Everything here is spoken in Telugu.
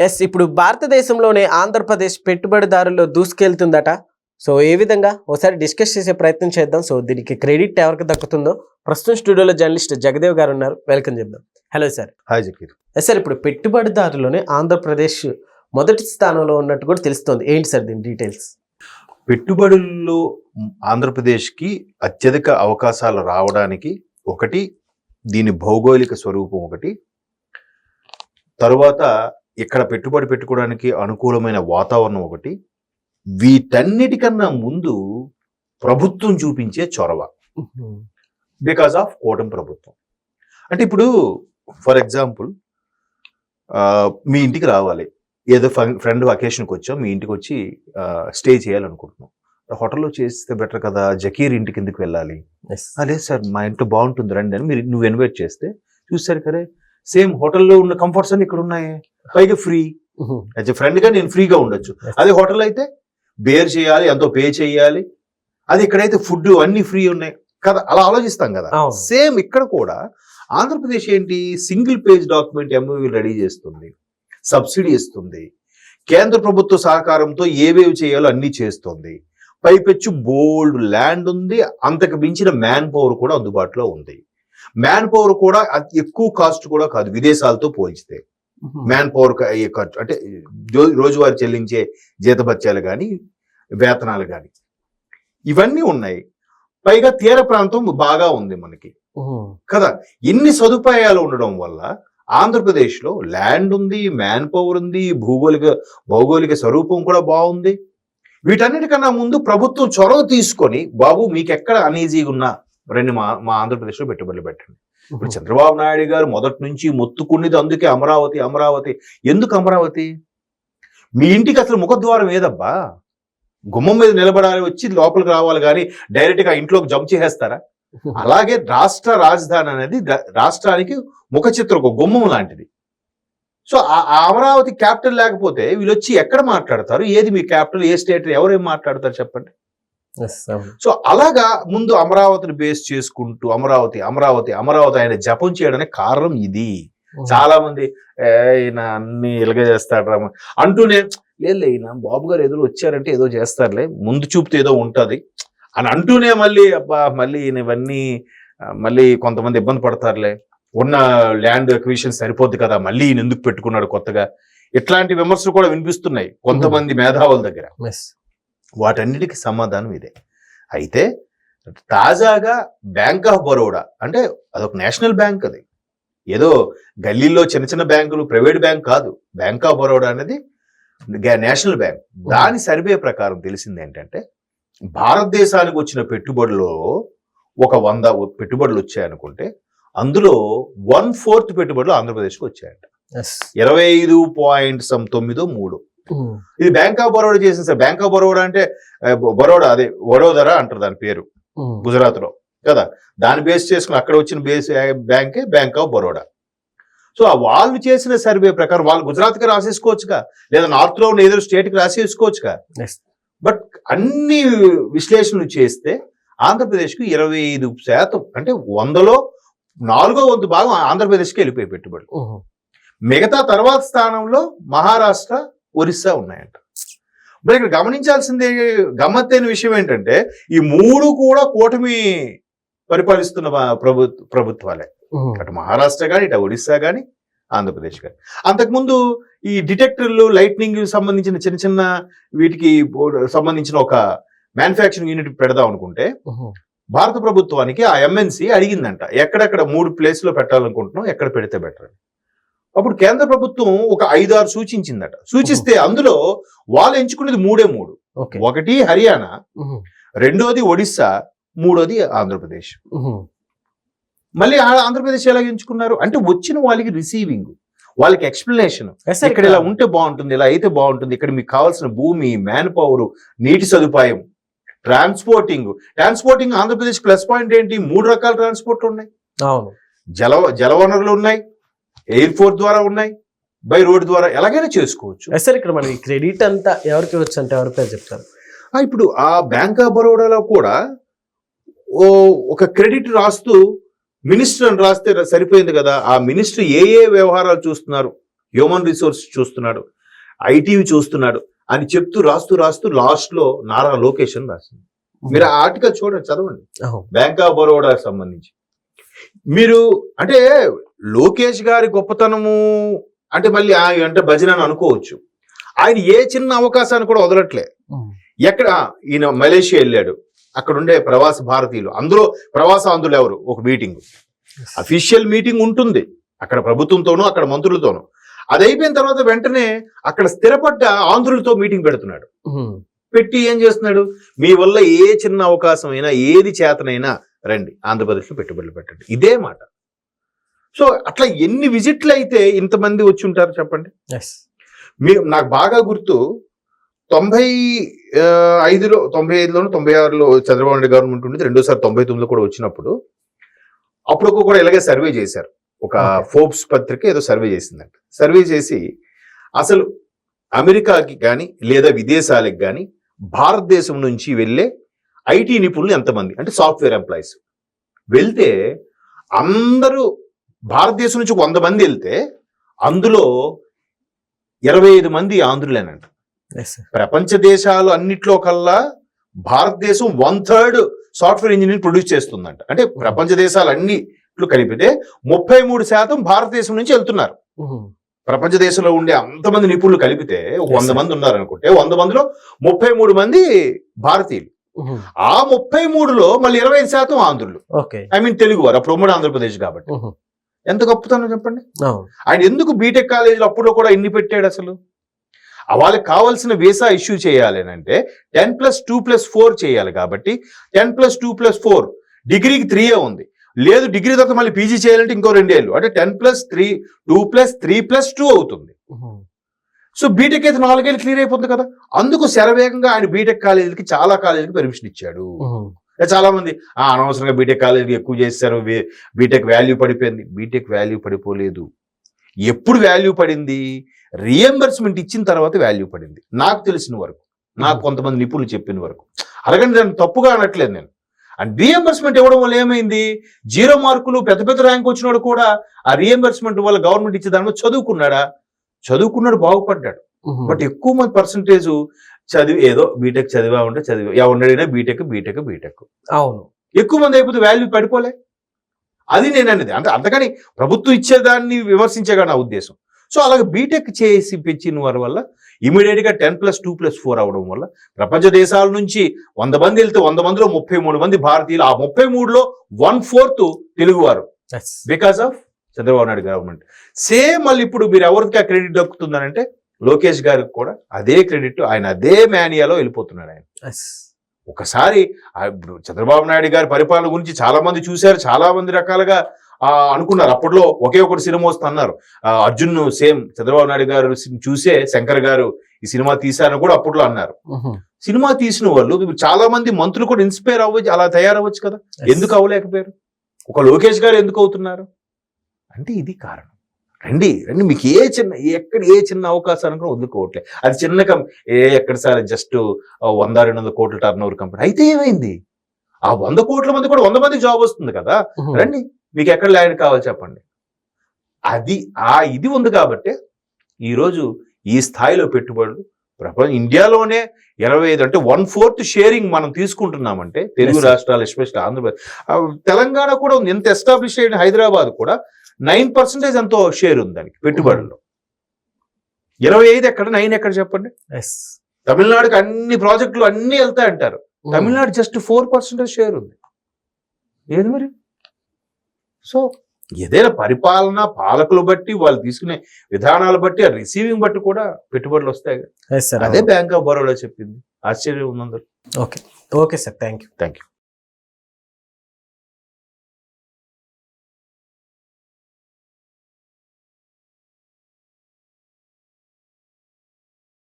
ఎస్ ఇప్పుడు భారతదేశంలోనే ఆంధ్రప్రదేశ్ పెట్టుబడిదారుల్లో దూసుకెళ్తుందట. సో ఏ విధంగా ఒకసారి డిస్కస్ చేసే ప్రయత్నం చేద్దాం. సో దీనికి క్రెడిట్ ఎవరికి దక్కుతుందో ప్రస్తుతం స్టూడియోలో జర్నలిస్ట్ జగదేవ్ గారు ఉన్నారు. వెల్కమ్ చెప్దాం. Hello sir. Hi Zakir. Yes sir, ఇప్పుడు పెట్టుబడిదారులోనే ఆంధ్రప్రదేశ్ మొదటి స్థానంలో ఉన్నట్టు కూడా తెలుస్తుంది. ఏంటి సార్ దీని డీటెయిల్స్? పెట్టుబడుల్లో ఆంధ్రప్రదేశ్కి అత్యధిక అవకాశాలు రావడానికి ఒకటి దీని భౌగోళిక స్వరూపం, ఒకటి తరువాత ఇక్కడ పెట్టుబడి పెట్టుకోవడానికి అనుకూలమైన వాతావరణం, ఒకటి వీటన్నిటికన్నా ముందు ప్రభుత్వం చూపించే చొరవ బికాస్ ఆఫ్ కూటమి ప్రభుత్వం. అంటే ఇప్పుడు ఫర్ ఎగ్జాంపుల్ మీ ఇంటికి రావాలి, ఏదో ఫ్రెండ్ అకేషన్కి వచ్చాం, మీ ఇంటికి వచ్చి స్టే చేయాలనుకుంటున్నాం. హోటల్లో చేస్తే బెటర్ కదా, జకీర్ ఇంటికి ఎందుకు వెళ్ళాలి? లేదు సార్ మా ఇంట్లో బాగుంటుంది రండి అని నువ్వు ఇన్వైట్ చేస్తే చూస్తారు కరే సేమ్ హోటల్లో ఉన్న కంఫర్ట్స్ అన్ని ఇక్కడ ఉన్నాయి, పైగా ఫ్రీ. యాజ్ ఎ ఫ్రెండ్గా నేను ఫ్రీగా ఉండొచ్చు. అదే హోటల్ అయితే బేర్ చేయాలి, ఎంతో పే చేయాలి. అది ఇక్కడైతే ఫుడ్ అన్ని ఫ్రీ ఉన్నాయి కదా, అలా ఆలోచిస్తాం కదా. సేమ్ ఇక్కడ కూడా ఆంధ్రప్రదేశ్ ఏంటి, single page document MoU ready చేస్తుంది, సబ్సిడీ ఇస్తుంది, కేంద్ర ప్రభుత్వ సహకారంతో ఏవేవి చేయాలో అన్ని చేస్తుంది, పైపెచ్చు బోల్డ్ ల్యాండ్ ఉంది, అంతకు మించిన మ్యాన్ పవర్ కూడా అందుబాటులో ఉంది. మ్యాన్ పవర్ కూడా ఎక్కువ కాస్ట్ కూడా కాదు విదేశాలతో పోల్చితే. మ్యాన్ పవర్ ఖర్చు అంటే రోజువారీ చెల్లించే జీతభత్యాలు కానీ వేతనాలు కానీ ఇవన్నీ ఉన్నాయి. పైగా తీర ప్రాంతం బాగా ఉంది మనకి కదా. ఇన్ని సదుపాయాలు ఉండడం వల్ల ఆంధ్రప్రదేశ్లో ల్యాండ్ ఉంది, మ్యాన్ పవర్ ఉంది, భౌగోళిక స్వరూపం కూడా బాగుంది. వీటన్నిటికన్నా ముందు ప్రభుత్వం చొరవ తీసుకొని బాబు మీకు ఎక్కడ అనీజీగా ఉన్నా రండి మా ఆంధ్రప్రదేశ్లో పెట్టుబడులు పెట్టండి. ఇప్పుడు చంద్రబాబు నాయుడు గారు మొదటి నుంచి మొత్తుకున్నది అందుకే అమరావతి అమరావతి. ఎందుకు అమరావతి? మీ ఇంటికి అసలు ముఖద్వారం ఏదబ్బా? గుమ్మం మీద నిలబడాలి, వచ్చి లోపలికి రావాలి, కానీ డైరెక్ట్గా ఇంట్లోకి జంప్ చేసేస్తారా? అలాగే రాష్ట్ర రాజధాని అనేది రాష్ట్రానికి ముఖ చిత్రం, ఒక గుమ్మం లాంటిది. సో ఆ అమరావతి క్యాపిటల్ లేకపోతే వీళ్ళు వచ్చి ఎక్కడ మాట్లాడతారు? ఏది మీ క్యాపిటల్, ఏ స్టేట్, ఎవరేం మాట్లాడతారు చెప్పండి. సో అలాగా ముందు అమరావతిని బేస్ చేసుకుంటూ అమరావతి అమరావతి అమరావతి ఆయన జపం చేయడానికి కారణం ఇది. చాలా మంది ఈయన అన్ని ఇలాగే చేస్తాడు అంటూనే, లేదు ఈయన బాబు గారు ఏదో వచ్చారంటే ఏదో చేస్తారులే, ముందు చూపుతో ఏదో ఉంటది అని అంటూనే మళ్ళీ అబ్బా మళ్ళీ ఈయన ఇవన్నీ మళ్ళీ కొంతమంది ఇబ్బంది పడతారులే, ఉన్న ల్యాండ్ అక్విజిషన్ సరిపోద్ది కదా, మళ్ళీ ఈయన ఎందుకు పెట్టుకున్నాడు కొత్తగా, ఇట్లాంటి విమర్శలు కూడా వినిపిస్తున్నాయి కొంతమంది మేధావుల దగ్గర. వాటన్నిటికీ సమాధానం ఇదే. అయితే తాజాగా బ్యాంక్ ఆఫ్ బరోడా అంటే అదొక నేషనల్ బ్యాంక్, అది ఏదో గల్లీలో చిన్న చిన్న బ్యాంకులు, ప్రైవేట్ బ్యాంక్ కాదు. బ్యాంక్ ఆఫ్ బరోడా అనేది నేషనల్ బ్యాంక్. దాని సర్వే ప్రకారం తెలిసింది ఏంటంటే భారతదేశానికి వచ్చిన పెట్టుబడుల్లో ఒక 100 పెట్టుబడులు వచ్చాయనుకుంటే అందులో 1/4 పెట్టుబడులు ఆంధ్రప్రదేశ్కి వచ్చాయంట. 25.93. ఇది బ్యాంక్ ఆఫ్ బరోడా చేసింది సార్. బ్యాంక్ ఆఫ్ బరోడా అంటే బరోడా, అదే వడోదర అంటారు దాని పేరు, గుజరాత్ లో కదా. దాన్ని బేస్ చేసుకుని అక్కడ వచ్చిన బేస్ బ్యాంకే బ్యాంక్ ఆఫ్ బరోడా. సో వాళ్ళు చేసిన సర్వే ప్రకారం వాళ్ళు గుజరాత్కి రాసేసుకోవచ్చుగా, లేదా నార్త్ లో ఉన్న ఏదో స్టేట్కి రాసేసుకోవచ్చుగా. బట్ అన్ని విశ్లేషణలు చేస్తే ఆంధ్రప్రదేశ్కి 25% అంటే 100లో 4వ వంతు భాగం ఆంధ్రప్రదేశ్కి వెళ్ళిపోయి పెట్టుబడులు. మిగతా తర్వాత స్థానంలో మహారాష్ట్ర, ఒరిస్సా ఉన్నాయంట. మరి ఇక్కడ గమనించాల్సింది గమ్మత్తైన విషయం ఏంటంటే ఈ 3 కూడా కూటమి పరిపాలిస్తున్న ప్రభుత్వాలే. అటు మహారాష్ట్ర కానీ, ఇటు ఒడిస్సా కానీ, ఆంధ్రప్రదేశ్ కానీ. అంతకుముందు ఈ డిటెక్టర్లు, లైట్నింగ్ సంబంధించిన చిన్న చిన్న వీటికి సంబంధించిన ఒక మ్యానుఫ్యాక్చరింగ్ యూనిట్ పెడదాం అనుకుంటే భారత ప్రభుత్వానికి ఆ ఎంఎన్సీ అడిగిందంట ఎక్కడెక్కడ 3 ప్లేస్లో పెట్టాలనుకుంటున్నాం, ఎక్కడ పెడితే బెటర్ అని. అప్పుడు కేంద్ర ప్రభుత్వం ఒక 5-6 సూచించిందట. సూచిస్తే అందులో వాళ్ళు ఎంచుకునేది 3. ఒకటి హర్యానా, రెండోది ఒడిస్సా, మూడోది ఆంధ్రప్రదేశ్. మళ్ళీ ఆంధ్రప్రదేశ్ ఎలా ఎంచుకున్నారు అంటే వచ్చిన వాళ్ళకి రిసీవింగ్, వాళ్ళకి ఎక్స్ప్లెనేషన్, ఇక్కడ ఇలా ఉంటే బాగుంటుంది, ఇలా అయితే బాగుంటుంది, ఇక్కడ మీకు కావాల్సిన భూమి, మ్యాన్ పవర్, నీటి సదుపాయం, ట్రాన్స్పోర్టింగ్ ఆంధ్రప్రదేశ్ ప్లస్ పాయింట్ ఏంటి? 3 రకాల ట్రాన్స్పోర్ట్లు ఉన్నాయి. జల వనరులు ఉన్నాయి, ఎయిర్పోర్ట్ ద్వారా ఉన్నాయి, బై రోడ్ ద్వారా ఎలాగైనా చేసుకోవచ్చు. సార్ ఇక్కడ మనకి క్రెడిట్ అంతా ఎవరికి వచ్చు అంటే ఎవరి పేరు చెప్తారు? ఇప్పుడు ఆ బ్యాంక్ ఆఫ్ బరోడాలో కూడా ఒక క్రెడిట్ రాస్తూ మినిస్టర్ అని రాస్తే సరిపోయింది కదా. ఆ మినిస్టర్ ఏ వ్యవహారాలు చూస్తున్నారు, హ్యూమన్ రిసోర్స్ చూస్తున్నాడు, ఐటీవి చూస్తున్నాడు అని చెప్తూ రాస్తూ లాస్ట్ లో నారా లోకేష్ అని రాసింది. మీరు ఆ ఆర్టికల్ చూడండి, చదవండి. బ్యాంక్ ఆఫ్ బరోడాకి సంబంధించి మీరు అంటే లోకేష్ గారి గొప్పతనము అంటే మళ్ళీ అంటే భజన అని అనుకోవచ్చు. ఆయన ఏ చిన్న అవకాశాన్ని కూడా వదలట్లే. ఎక్కడ ఈయన మలేషియా వెళ్ళాడు, అక్కడ ఉండే ప్రవాస భారతీయులు, అందులో ప్రవాస ఆంధ్రులు ఎవరు, ఒక మీటింగ్, అఫీషియల్ మీటింగ్ ఉంటుంది అక్కడ ప్రభుత్వంతోనూ అక్కడ మంత్రులతోనూ. అది అయిపోయిన తర్వాత వెంటనే అక్కడ స్థిరపడ్డ ఆంధ్రులతో మీటింగ్ పెడుతున్నాడు. పెట్టి ఏం చేస్తున్నాడు, మీ వల్ల ఏ చిన్న అవకాశం అయినా ఏది చేతనైనా రండి ఆంధ్రప్రదేశ్లో పెట్టుబడులు పెట్టండి, ఇదే మాట. సో అట్లా ఎన్ని విజిట్లు అయితే ఇంతమంది వచ్చి ఉంటారు చెప్పండి. నాకు బాగా గుర్తు 95లోను 96లో చంద్రబాబు నాయుడు గవర్నమెంట్ ఉండేది, రెండోసారి 99లో కూడా వచ్చినప్పుడు అప్పుడు కూడా ఇలాగే సర్వే చేశారు. ఒక ఫోర్బ్స్ పత్రిక ఏదో సర్వే చేసిందంట. సర్వే చేసి అసలు అమెరికాకి కానీ లేదా విదేశాలకు కానీ భారతదేశం నుంచి వెళ్ళే ఐటీ నిపుణులు ఎంతమంది అంటే సాఫ్ట్వేర్ ఎంప్లాయీస్ వెళ్తే, అందరూ భారతదేశం నుంచి 100 మంది వెళ్తే అందులో 25 మంది ఆంధ్రులేనంట. ప్రపంచ దేశాలు అన్నిట్లో కల్లా భారతదేశం 1/3 సాఫ్ట్వేర్ ఇంజనీర్ ప్రొడ్యూస్ చేస్తుందంట. అంటే ప్రపంచ దేశాలు అన్నిట్లు కలిపితే 33% భారతదేశం నుంచి వెళ్తున్నారు. ప్రపంచ దేశంలో ఉండే అంతమంది నిపుణులు కలిపితే 100 మంది ఉన్నారు అనుకుంటే 100 మందిలో 33 మంది భారతీయులు. ఆ 33లో మళ్ళీ 25% ఆంధ్రులు, ఐ మీన్ తెలుగు వారు, అప్పుడు ఉమ్మడి ఆంధ్రప్రదేశ్ కాబట్టి. ఎంత గొప్పతనం చెప్పండి. ఆయన ఎందుకు బీటెక్ కాలేజీలో అప్పుడు కూడా ఇన్ని పెట్టాడు అసలు? వాళ్ళకి కావాల్సిన వీసా ఇష్యూ చేయాలి అంటే 10+2+4 చేయాలి. కాబట్టి 10+2+4 డిగ్రీకి 3 ఉంది. లేదు డిగ్రీ తర్వాత మళ్ళీ పీజీ చేయాలంటే ఇంకో 2 ఏళ్ళు, అంటే 10+3 2+3+2 అవుతుంది. సో బీటెక్ అయితే 4 ఏళ్ళు క్లియర్ అయిపోతుంది కదా. అందుకు శరవేగంగా ఆయన బీటెక్ కాలేజీలకి చాలా కాలేజీలకి పర్మిషన్ ఇచ్చాడు. చాలా మంది అనవసరంగా బీటెక్ కాలేజీకి ఎక్కువ చేశారు, బీటెక్ వాల్యూ పడిపోయింది. బీటెక్ వాల్యూ పడిపోలేదు. ఎప్పుడు వాల్యూ పడింది? రియంబర్స్మెంట్ ఇచ్చిన తర్వాత వాల్యూ పడింది. నాకు తెలిసిన వరకు, నాకు కొంతమంది నిపుణులు చెప్పిన వరకు. అలాగని దాన్ని తప్పుగా అనట్లేదు నేను. అండ్ రియంబర్స్మెంట్ ఇవ్వడం వల్ల ఏమైంది, 0 మార్కులు పెద్ద ర్యాంక్ వచ్చినాడు కూడా ఆ రియంబర్స్మెంట్ వల్ల గవర్నమెంట్ ఇచ్చే దాని చదువుకున్నాడు బాగుపడ్డాడు. బట్ ఎక్కువ మంది పర్సంటేజ్ చదివి ఏదో బీటెక్ చదివా ఉంటే ఎవరినైనా బీటెక్. అవును, ఎక్కువ మంది అయిపోతే వాల్యూ పడిపోలే. అది నేను అనేది. అంటే అంతకని ప్రభుత్వం ఇచ్చేదాన్ని విమర్శించేగా నా ఉద్దేశం. సో అలాగే బీటెక్ చేసి పెంచిన వారి వల్ల ఇమీడియట్ గా 10+2+4 అవడం వల్ల ప్రపంచ దేశాల నుంచి 100 మంది వెళ్తే 100 మందిలో 33 మంది భారతీయులు, ఆ 33లో 1/4 తెలుగువారు, because of Chandrababu Naidu government. Same మళ్ళీ ఇప్పుడు మీరు ఎవరికి ఆ క్రెడిట్ దక్కుతుందనంటే లోకేష్ గారికి కూడా అదే క్రెడిట్. ఆయన అదే మేనియాలో వెళ్ళిపోతున్నాడు ఆయన. ఒకసారి చంద్రబాబు నాయుడు గారి పరిపాలన గురించి చాలా మంది చూశారు, చాలా మంది రకాలుగా అనుకున్నారు. అప్పట్లో ఒకే ఒకటి సినిమా వస్తుంది అన్నారు. అర్జున్ సేమ్ చంద్రబాబు నాయుడు గారు చూసే శంకర్ గారు ఈ సినిమా తీశారని కూడా అప్పట్లో అన్నారు. సినిమా తీసిన వాళ్ళు చాలా మంది మంత్రులు కూడా ఇన్స్పైర్ అవ్వచ్చు, అలా తయారవ్వచ్చు కదా. ఎందుకు అవ్వలేకపోయారు? ఒక లోకేష్ గారు ఎందుకు అవుతున్నారు అంటే ఇది కారణం. రండి మీకు ఏ చిన్న అవకాశాన్ని కూడా వదులుకోవట్లేదు. అది చిన్న ఎక్కడ సార్ జస్ట్ 100-200 కోట్ల టర్న్ ఓవర్ కంపెనీ అయితే ఏమైంది? ఆ 100 కోట్ల మంది కూడా 100 మందికి జాబ్ వస్తుంది కదా. రండి, మీకు ఎక్కడ ల్యాండ్ కావాలి చెప్పండి. అది ఇది ఉంది కాబట్టి ఈరోజు ఈ స్థాయిలో పెట్టుబడులు ఇండియాలోనే 25 అంటే 1/4 షేరింగ్ మనం తీసుకుంటున్నామంటే తెలుగు రాష్ట్రాలు, ఎస్పెషల్లీ ఆంధ్రప్రదేశ్, తెలంగాణ కూడా ఉంది. ఎంత ఎస్టాబ్లిష్ అయిన హైదరాబాద్ కూడా 9% ఎంతో షేర్ ఉంది దానికి పెట్టుబడుల్లో. 25 ఎక్కడ, 9 ఎక్కడ చెప్పండి. తమిళనాడుకి అన్ని ప్రాజెక్టులు అన్ని వెళ్తాయంటారు. తమిళనాడు జస్ట్ 4% షేర్ ఉంది. ఏది మరి? సో ఏదైనా పరిపాలన పాలకులు బట్టి, వాళ్ళు తీసుకునే విధానాలు బట్టి, ఆ రిసీవింగ్ బట్టి కూడా పెట్టుబడులు వస్తాయి. అదే బ్యాంక్ ఆఫ్ బరోడా చెప్పింది. ఆశ్చర్యం ఉంది అందరూ. Okay sir, thank you.